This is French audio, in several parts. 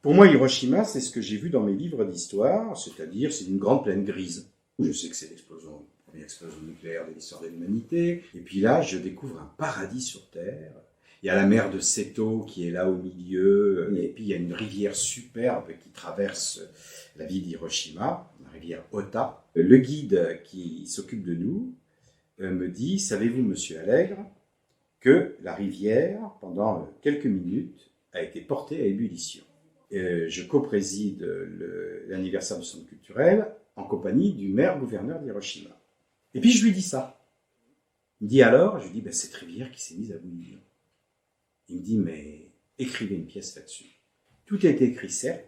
Pour moi, Hiroshima, c'est ce que j'ai vu dans mes livres d'histoire, c'est-à-dire c'est une grande plaine grise. Je sais que c'est la première explosion nucléaire de l'histoire de l'humanité. Et puis là, je découvre un paradis sur Terre. Il y a la mer de Seto qui est là au milieu, et puis il y a une rivière superbe qui traverse la ville d'Hiroshima, la rivière Ota. Le guide qui s'occupe de nous me dit, savez-vous, monsieur Allègre, que la rivière, pendant quelques minutes, a été portée à ébullition. Je co-préside l'anniversaire du centre culturel en compagnie du maire-gouverneur d'Hiroshima. Et puis je lui dis ça. Il me dit alors, je lui dis, cette rivière qui s'est mise à bouillir. Il me dit, mais écrivez une pièce là-dessus. Tout a été écrit, certes,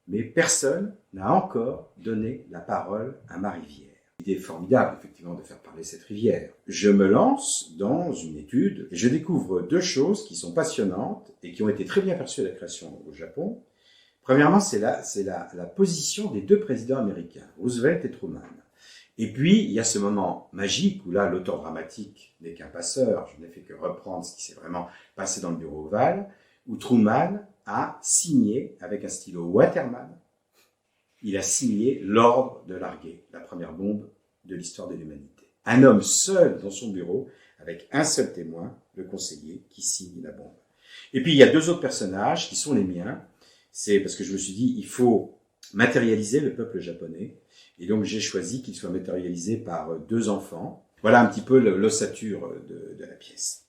mais personne n'a encore donné la parole à ma rivière. L'idée formidable, effectivement, de faire parler cette rivière. Je me lance dans une étude et je découvre deux choses qui sont passionnantes et qui ont été très bien perçues à la création au Japon. Premièrement, c'est la position des deux présidents américains, Roosevelt et Truman. Et puis, il y a ce moment magique où là, l'auteur dramatique n'est qu'un passeur, je n'ai fait que reprendre ce qui s'est vraiment passé dans le bureau ovale, où Truman a signé, avec un stylo Waterman, il a signé l'ordre de larguer la première bombe de l'histoire de l'humanité. Un homme seul dans son bureau, avec un seul témoin, le conseiller, qui signe la bombe. Et puis, il y a deux autres personnages qui sont les miens. C'est parce que je me suis dit, il faut matérialiser le peuple japonais. Et donc, j'ai choisi qu'il soit matérialisé par deux enfants. Voilà un petit peu l'ossature de la pièce.